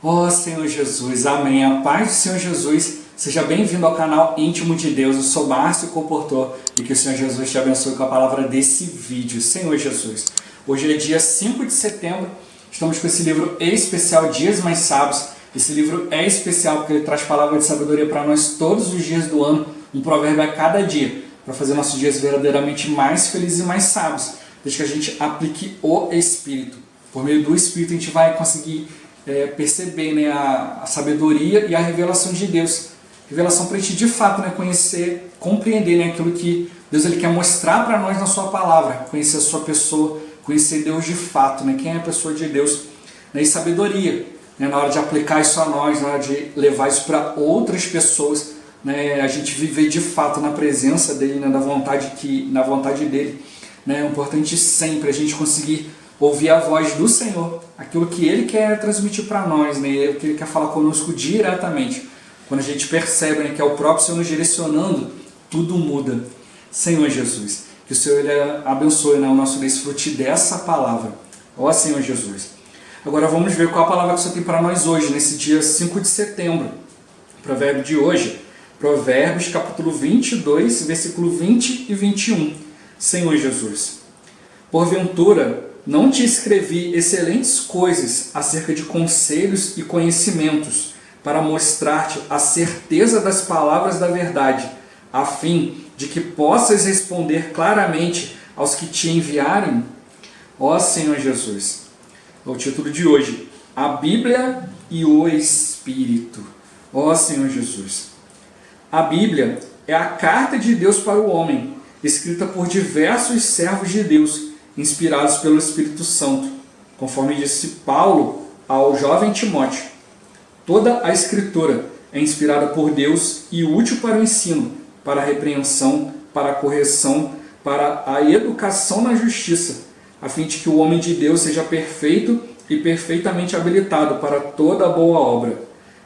Ó Senhor Jesus, amém. A paz do Senhor Jesus, seja bem-vindo ao canal Íntimo de Deus. Eu sou Márcio Comportor e que o Senhor Jesus te abençoe com a palavra desse vídeo. Senhor Jesus, hoje é dia 5 de setembro, estamos com esse livro especial, Dias Mais Sábios. Esse livro é especial porque ele traz palavra de sabedoria para nós todos os dias do ano, um provérbio a cada dia, para fazer nossos dias verdadeiramente mais felizes e mais sábios, desde que a gente aplique o Espírito. Por meio do Espírito a gente vai conseguir perceber, né, a sabedoria e a revelação de Deus. Revelação para a gente de fato, né, conhecer, compreender, né, aquilo que Deus ele quer mostrar para nós na sua palavra, conhecer a sua pessoa, conhecer Deus de fato, né, quem é a pessoa de Deus, né, e sabedoria, né, na hora de aplicar isso a nós, na hora de levar isso para outras pessoas, né, a gente viver de fato na presença dele, né, na vontade dele, né, é importante sempre a gente conseguir ouvir a voz do Senhor, aquilo que Ele quer transmitir para nós, né? O que Ele quer falar conosco diretamente. Quando a gente percebe, né, que é o próprio Senhor nos direcionando, tudo muda. Senhor Jesus, que o Senhor ele abençoe, né, o nosso desfrute dessa palavra. Ó Senhor Jesus. Agora vamos ver qual a palavra que o Senhor tem para nós hoje, nesse dia 5 de setembro. O provérbio de hoje, Provérbios capítulo 22, versículo 20 e 21. Senhor Jesus, porventura não te escrevi excelentes coisas acerca de conselhos e conhecimentos, para mostrar-te a certeza das palavras da verdade, a fim de que possas responder claramente aos que te enviarem? Ó Senhor Jesus, é o título de hoje, a Bíblia e o Espírito. Ó Senhor Jesus, a Bíblia é a carta de Deus para o homem, escrita por diversos servos de Deus, inspirados pelo Espírito Santo, conforme disse Paulo ao jovem Timóteo. Toda a Escritura é inspirada por Deus e útil para o ensino, para a repreensão, para a correção, para a educação na justiça, a fim de que o homem de Deus seja perfeito e perfeitamente habilitado para toda boa obra.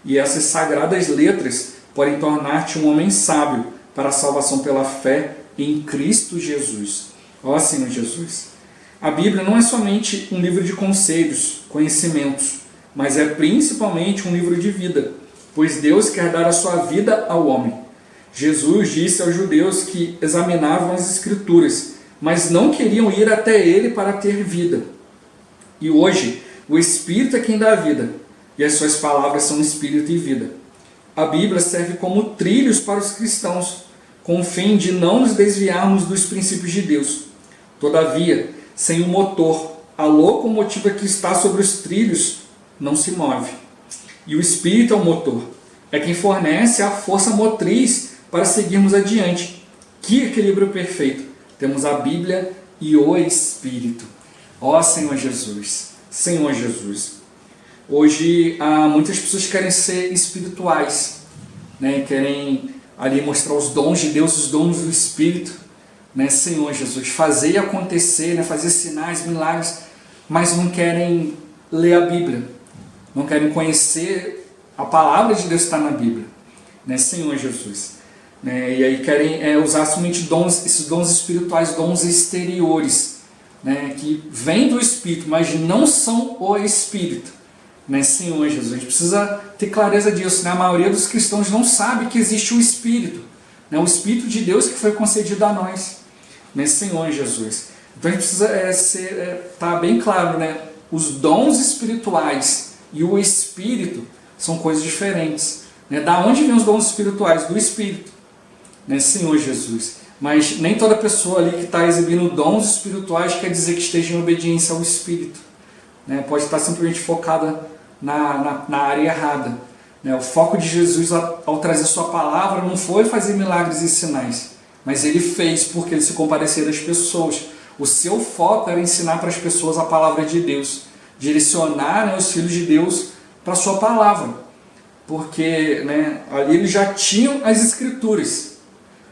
E essas sagradas letras podem tornar-te um homem sábio para a salvação pela fé em Cristo Jesus. Ó Senhor Jesus, a Bíblia não é somente um livro de conselhos, conhecimentos, mas é principalmente um livro de vida, pois Deus quer dar a sua vida ao homem. Jesus disse aos judeus que examinavam as Escrituras, mas não queriam ir até ele para ter vida. E hoje, o Espírito é quem dá a vida, e as suas palavras são Espírito e vida. A Bíblia serve como trilhos para os cristãos, com o fim de não nos desviarmos dos princípios de Deus. Todavia, sem o motor, a locomotiva que está sobre os trilhos não se move. E o Espírito é o motor, é quem fornece a força motriz para seguirmos adiante. Que equilíbrio perfeito! Temos a Bíblia e o Espírito. Ó Senhor Jesus, Senhor Jesus. Hoje muitas pessoas querem ser espirituais, né? Querem ali mostrar os dons de Deus, os dons do Espírito, né, Senhor Jesus, fazer acontecer, né, fazer sinais, milagres, mas não querem ler a Bíblia, não querem conhecer a palavra de Deus que está na Bíblia, né, Senhor Jesus, né, e aí querem usar somente dons, esses dons espirituais, dons exteriores, né, que vêm do Espírito, mas não são o Espírito, né, Senhor Jesus. A gente precisa ter clareza disso, né? A maioria dos cristãos não sabe que existe o Espírito, né, o Espírito de Deus que foi concedido a nós, né, Senhor Jesus. Então a gente precisa tá bem claro, né? Os dons espirituais e o Espírito são coisas diferentes, né? Da onde vêm os dons espirituais? Do Espírito, né, Senhor Jesus. Mas nem toda pessoa ali que está exibindo dons espirituais quer dizer que esteja em obediência ao Espírito, né? Pode estar simplesmente focada na área errada, né? O foco de Jesus ao trazer sua palavra não foi fazer milagres e sinais, mas ele fez porque ele se compadecia das pessoas. O seu foco era ensinar para as pessoas a palavra de Deus, direcionar, né, os filhos de Deus para a sua palavra, porque, né, ali eles já tinham as Escrituras.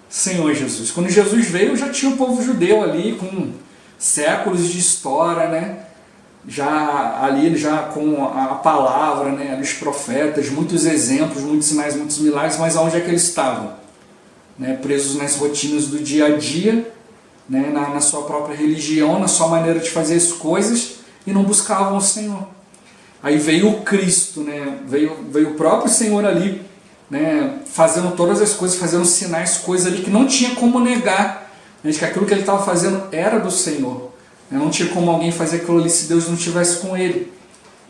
Senhor Jesus, quando Jesus veio já tinha o povo judeu ali com séculos de história, né? Já com a palavra, né, os profetas, muitos exemplos, muitos sinais, muitos milagres, mas aonde é que eles estavam? Né, presos nas rotinas do dia a dia, né, na sua própria religião, na sua maneira de fazer as coisas, e não buscavam o Senhor. Aí veio o Cristo, né? Veio o próprio Senhor ali, né? Fazendo todas as coisas, fazendo sinais, coisas ali que não tinha como negar, né? De que aquilo que ele estava fazendo era do Senhor, né? Não tinha como alguém fazer aquilo ali se Deus não estivesse com ele.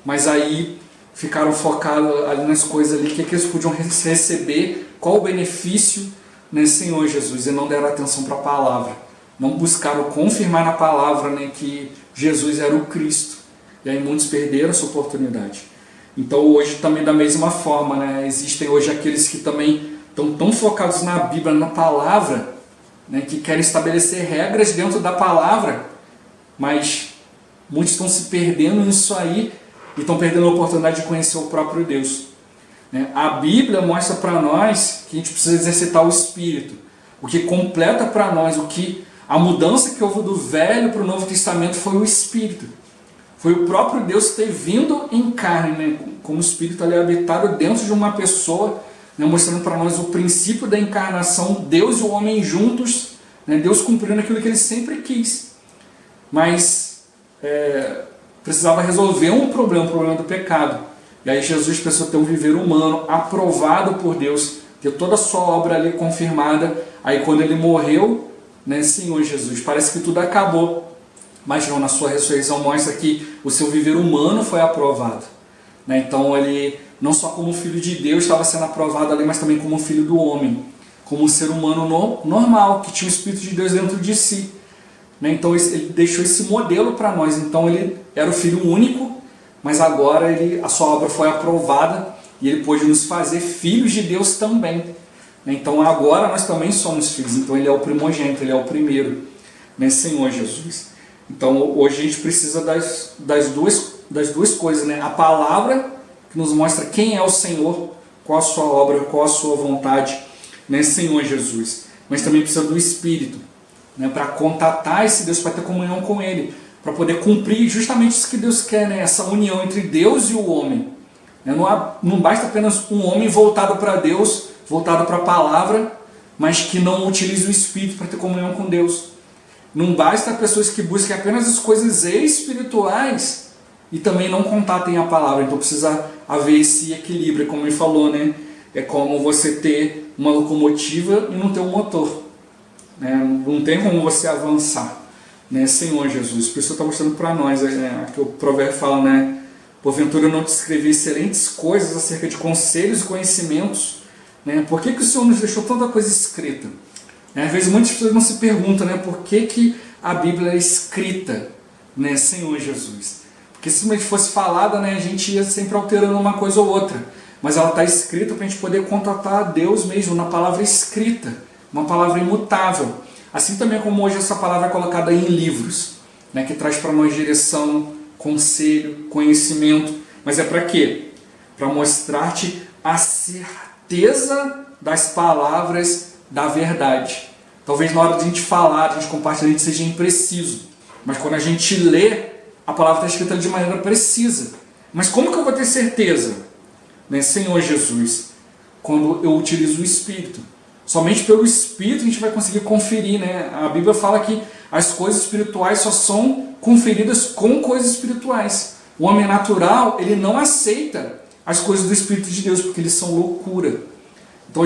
Mas aí ficaram focados ali nas coisas ali, que eles podiam receber, qual o benefício nesse Senhor Jesus, e não deram atenção para a palavra. Não buscaram confirmar na palavra, né, que Jesus era o Cristo. E aí muitos perderam essa oportunidade. Então hoje também da mesma forma, né, existem hoje aqueles que também estão tão focados na Bíblia, na palavra, né, que querem estabelecer regras dentro da palavra, mas muitos estão se perdendo nisso aí e estão perdendo a oportunidade de conhecer o próprio Deus. A Bíblia mostra para nós que a gente precisa exercitar o Espírito, o que completa para nós, a mudança que houve do Velho para o Novo Testamento foi o Espírito. Foi o próprio Deus ter vindo em carne, né, como Espírito ali habitado dentro de uma pessoa, né, mostrando para nós o princípio da encarnação, Deus e o homem juntos, né, Deus cumprindo aquilo que ele sempre quis. Mas precisava resolver um problema, o problema do pecado. E aí Jesus precisou ter um viver humano aprovado por Deus, ter toda a sua obra ali confirmada. Aí quando ele morreu, né, Senhor Jesus, parece que tudo acabou. Mas não, na sua ressurreição mostra que o seu viver humano foi aprovado. Né? Então ele, não só como filho de Deus estava sendo aprovado ali, mas também como filho do homem. Como um ser humano normal, que tinha o Espírito de Deus dentro de si. Né? Então ele deixou esse modelo para nós. Então ele era o filho único, mas agora a sua obra foi aprovada e ele pôde nos fazer filhos de Deus também. Então agora nós também somos filhos. Então ele é o primogênito, ele é o primeiro, né, Senhor Jesus. Então hoje a gente precisa das duas coisas, né? A palavra que nos mostra quem é o Senhor, qual a sua obra, qual a sua vontade, né, Senhor Jesus. Mas também precisa do Espírito, né, para contatar esse Deus, para ter comunhão com Ele, para poder cumprir justamente isso que Deus quer, né? Essa união entre Deus e o homem. Não basta apenas um homem voltado para Deus, voltado para a palavra, mas que não utilize o Espírito para ter comunhão com Deus. Não basta pessoas que busquem apenas as coisas espirituais e também não contatem a palavra. Então precisa haver esse equilíbrio, como ele falou, né? É como você ter uma locomotiva e não ter um motor. Né? Não tem como você avançar, né? Senhor Jesus. Por isso está mostrando para nós, né? Que o provérbio fala, né? Porventura eu não te escrevi excelentes coisas acerca de conselhos e conhecimentos. Né? Por que o Senhor nos deixou tanta coisa escrita? Às vezes muitas pessoas não se perguntam, né, por que a Bíblia é escrita, né, Senhor Jesus. Porque se simplesmente fosse falada, né, a gente ia sempre alterando uma coisa ou outra. Mas ela está escrita para a gente poder contatar a Deus mesmo, na palavra escrita, uma palavra imutável. Assim também como hoje essa palavra é colocada em livros, né, que traz para nós direção, conselho, conhecimento. Mas é para quê? Para mostrar-te a certeza das palavras da verdade. Talvez na hora de a gente falar, de a gente compartilhar, a gente seja impreciso. Mas quando a gente lê, a palavra está escrita de maneira precisa. Mas como que eu vou ter certeza? Né, Senhor Jesus, quando eu utilizo o Espírito. Somente pelo Espírito a gente vai conseguir conferir. Né? A Bíblia fala que as coisas espirituais só são conferidas com coisas espirituais. O homem natural, ele não aceita as coisas do Espírito de Deus, porque eles são loucura. Então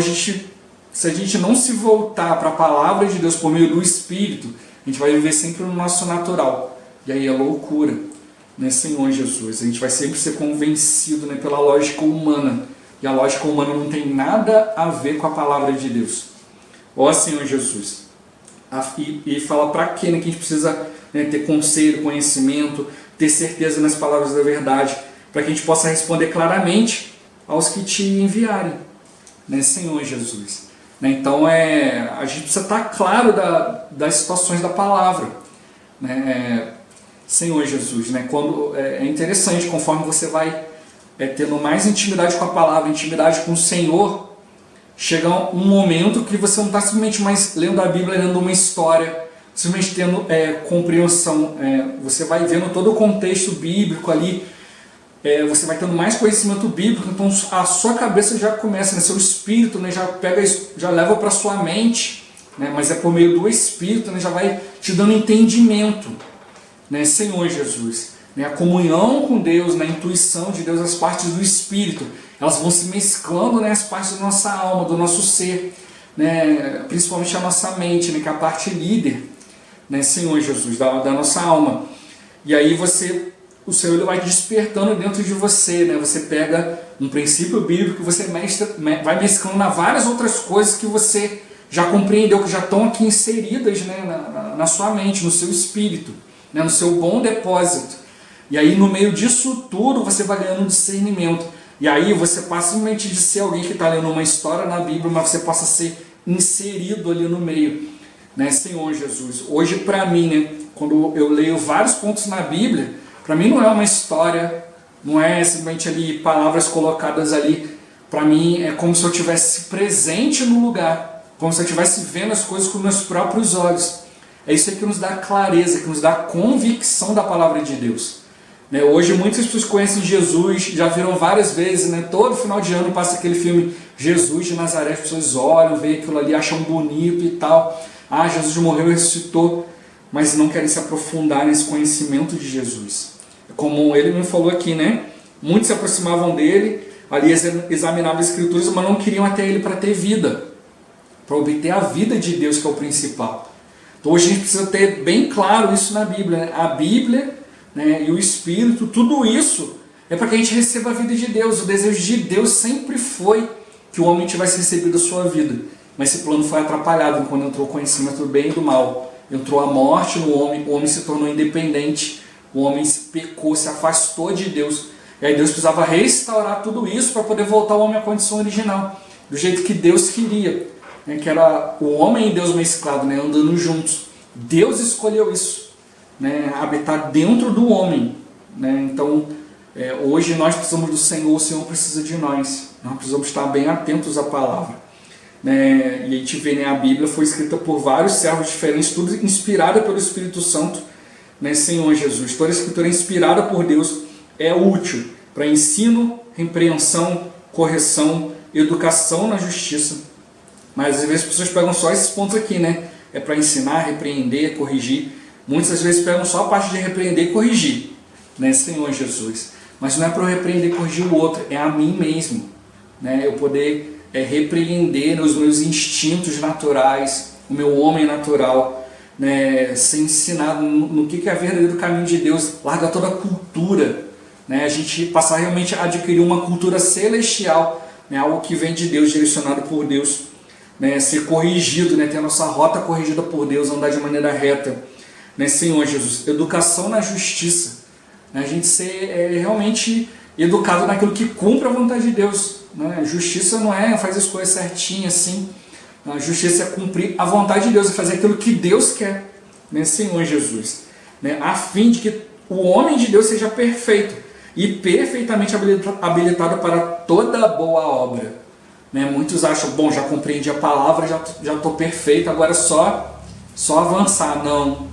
se a gente não se voltar para a palavra de Deus por meio do Espírito, a gente vai viver sempre no nosso natural. E aí é loucura, né, Senhor Jesus? A gente vai sempre ser convencido, né, pela lógica humana. E a lógica humana não tem nada a ver com a palavra de Deus. Ó Senhor Jesus. E fala para quê, né, que a gente precisa, né, ter conselho, conhecimento, ter certeza nas palavras da verdade, para que a gente possa responder claramente aos que te enviarem, né, Senhor Jesus. Então a gente precisa estar claro das situações da palavra, né? Senhor Jesus, né? Quando, é interessante, conforme você vai tendo mais intimidade com a palavra, intimidade com o Senhor, chega um momento que você não está simplesmente mais lendo a Bíblia, lendo uma história, simplesmente tendo compreensão, você vai vendo todo o contexto bíblico ali, você vai tendo mais conhecimento bíblico, então a sua cabeça já começa, né, seu espírito, né, já leva para a sua mente, né, mas é por meio do Espírito, né, já vai te dando entendimento, né, Senhor Jesus. né? A comunhão com Deus, na intuição de Deus, as partes do Espírito, elas vão se mesclando, né? As partes da nossa alma, do nosso ser, né? Principalmente a nossa mente, né? Que é a parte líder, né? Senhor Jesus, da nossa alma. E aí o Senhor ele vai despertando dentro de você, né? Você pega um princípio bíblico, você vai mesclando várias outras coisas que você já compreendeu, que já estão aqui inseridas, né? na sua mente, no seu espírito, né? No seu bom depósito. E aí no meio disso tudo você vai ganhando discernimento. E aí você passa simplesmente de ser alguém que está lendo uma história na Bíblia, mas você passa a ser inserido ali no meio, né? Senhor Jesus. Hoje para mim, né? Quando eu leio vários pontos na Bíblia, para mim não é uma história, não é simplesmente ali palavras colocadas ali. Para mim é como se eu estivesse presente no lugar, como se eu estivesse vendo as coisas com meus próprios olhos. É isso aí que nos dá clareza, que nos dá convicção da palavra de Deus. Né? Hoje muitas pessoas conhecem Jesus, já viram várias vezes, né? Todo final de ano passa aquele filme Jesus de Nazaré, as pessoas olham, veem aquilo ali, acham bonito e tal. Ah, Jesus morreu e ressuscitou, mas não querem se aprofundar nesse conhecimento de Jesus. Como ele me falou aqui, né? Muitos se aproximavam dele, ali examinavam as escrituras, mas não queriam até ele para ter vida, para obter a vida de Deus, que é o principal. Então hoje a gente precisa ter bem claro isso na Bíblia, né? A Bíblia, né, e o Espírito, tudo isso é para que a gente receba a vida de Deus. O desejo de Deus sempre foi que o homem tivesse recebido a sua vida, mas esse plano foi atrapalhado quando entrou o conhecimento do bem e do mal. Entrou a morte no homem, o homem se tornou independente, o homem pecou, se afastou de Deus. E aí Deus precisava restaurar tudo isso para poder voltar o homem à condição original, do jeito que Deus queria, né? Que era o homem e Deus mesclado, né? Andando juntos. Deus escolheu isso, né? Habitar dentro do homem, né? Então, hoje nós precisamos do Senhor, o Senhor precisa de nós. Nós precisamos estar bem atentos à palavra. Né? E a gente vê, né, a Bíblia foi escrita por vários servos diferentes, tudo inspirada pelo Espírito Santo, né, Senhor Jesus. Toda a escritura é inspirada por Deus, é útil para ensino, repreensão, correção, educação na justiça. Mas às vezes as pessoas pegam só esses pontos aqui, né? É para ensinar, repreender, corrigir. Muitas vezes pegam só a parte de repreender e corrigir, né, Senhor Jesus. Mas não é para eu repreender e corrigir o outro, é a mim mesmo, né? Eu poder repreender os meus instintos naturais, o meu homem natural, né? Ser ensinado no que é verdadeiro caminho de Deus, largar toda a cultura, né? A gente passar realmente a adquirir uma cultura celestial, né? Algo que vem de Deus, direcionado por Deus, né? Ser corrigido, né? Ter a nossa rota corrigida por Deus, andar de maneira reta, né? Senhor Jesus. Educação na justiça, né? A gente ser realmente educado naquilo que cumpre a vontade de Deus, né? Justiça não é fazer as coisas certinhas assim. A justiça é cumprir a vontade de Deus, é fazer aquilo que Deus quer, né, Senhor Jesus, né, a fim de que o homem de Deus seja perfeito e perfeitamente habilitado para toda boa obra. Né? Muitos acham, bom, já compreendi a palavra, já estou perfeito, agora é só avançar. Não,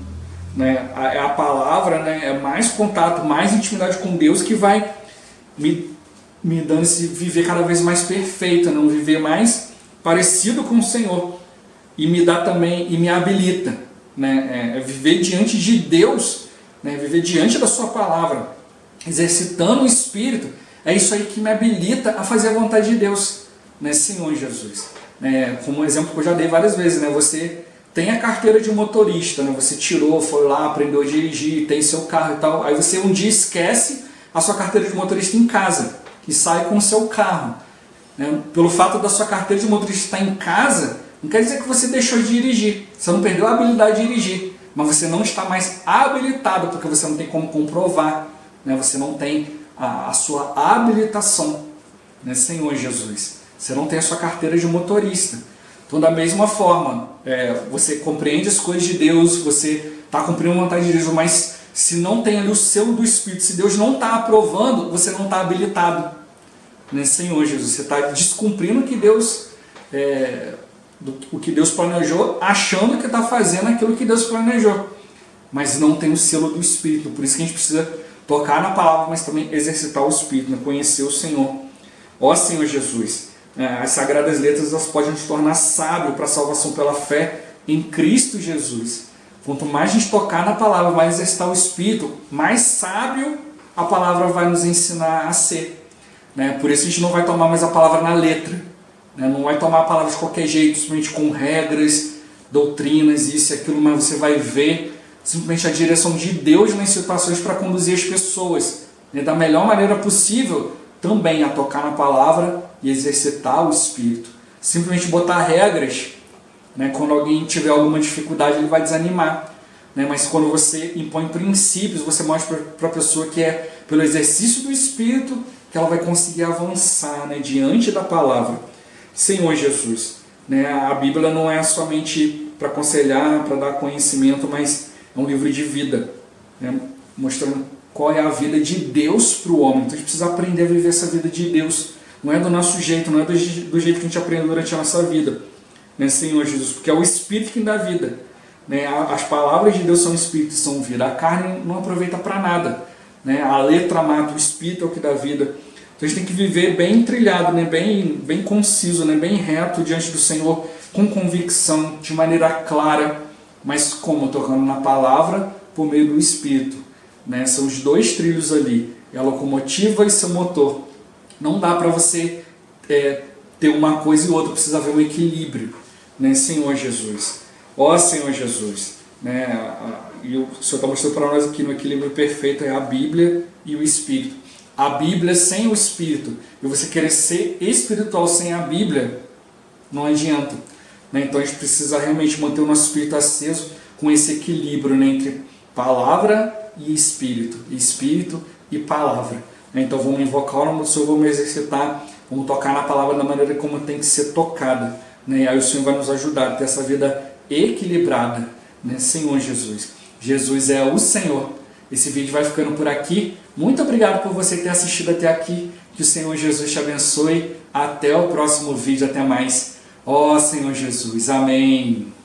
né? A palavra, né, é mais contato, mais intimidade com Deus que vai me dando esse viver cada vez mais perfeito, não viver mais parecido com o Senhor, e me dá também, e me habilita, né? Viver diante de Deus, né? Viver diante da sua palavra, exercitando o Espírito, é isso aí que me habilita a fazer a vontade de Deus, né, Senhor Jesus. Como um exemplo que eu já dei várias vezes, né? Você tem a carteira de motorista, né? Você tirou, foi lá, aprendeu a dirigir, tem seu carro e tal, aí você um dia esquece a sua carteira de motorista em casa e sai com o seu carro. Né? Pelo fato da sua carteira de motorista estar em casa, não quer dizer que você deixou de dirigir. Você não perdeu a habilidade de dirigir, mas você não está mais habilitado, porque você não tem como comprovar. Né? Você não tem a sua habilitação, né, Senhor Jesus. Você não tem a sua carteira de motorista. Então, da mesma forma, você compreende as coisas de Deus, você está cumprindo a vontade de Deus, mas se não tem ali o selo do Espírito, se Deus não está aprovando, você não está habilitado, né, Senhor Jesus. Você está descumprindo o que Deus planejou, achando que está fazendo aquilo que Deus planejou, mas não tem o selo do Espírito. Por isso que a gente precisa tocar na palavra, mas também exercitar o Espírito, né, conhecer o Senhor. Ó Senhor Jesus, as Sagradas Letras, elas podem nos tornar sábios para a salvação pela fé em Cristo Jesus, Quanto mais a gente tocar na palavra, mais exercitar o Espírito, mais sábio a palavra vai nos ensinar a ser. Né? Por isso a gente não vai tomar mais a palavra na letra. Né? Não vai tomar a palavra de qualquer jeito, simplesmente com regras, doutrinas, isso e aquilo, mas você vai ver simplesmente a direção de Deus nas situações para conduzir as pessoas, né? Da melhor maneira possível, também a tocar na palavra e exercitar o Espírito. Simplesmente botar regras, né? Quando alguém tiver alguma dificuldade, ele vai desanimar. Né? Mas quando você impõe princípios, você mostra para a pessoa que é pelo exercício do Espírito que ela vai conseguir avançar, né? Diante da palavra. Senhor Jesus, né? A Bíblia não é somente para aconselhar, para dar conhecimento, mas é um livro de vida, né? Mostrando qual é a vida de Deus para o homem. Então a gente precisa aprender a viver essa vida de Deus. Não é do nosso jeito, não é do jeito que a gente aprende durante a nossa vida, né, Senhor Jesus? Porque é o Espírito que dá vida. Né? As palavras de Deus são Espírito e são vida. A carne não aproveita para nada. Né? A letra mata, o Espírito é o que dá vida. Então a gente tem que viver bem trilhado, né? bem conciso, né? Bem reto diante do Senhor, com convicção, de maneira clara, mas como? Tocando na palavra por meio do Espírito. Né? São os dois trilhos ali, a locomotiva e seu motor. Não dá para você ter uma coisa e outra, precisa haver um equilíbrio, né? Senhor Jesus. Ó Senhor Jesus, né? E o Senhor está mostrando para nós aqui no equilíbrio perfeito é a Bíblia e o Espírito. A Bíblia sem o Espírito, e você querer ser espiritual sem a Bíblia, não adianta. Né? Então a gente precisa realmente manter o nosso espírito aceso com esse equilíbrio, né? Entre palavra e espírito e palavra. Então vamos invocar o nome do Senhor, vamos exercitar, vamos tocar na palavra da maneira como tem que ser tocada. Né? E aí o Senhor vai nos ajudar a ter essa vida equilibrada. Né? Senhor Jesus. Jesus é o Senhor. Esse vídeo vai ficando por aqui. Muito obrigado por você ter assistido até aqui. Que o Senhor Jesus te abençoe. Até o próximo vídeo. Até mais. Ó Senhor Jesus. Amém.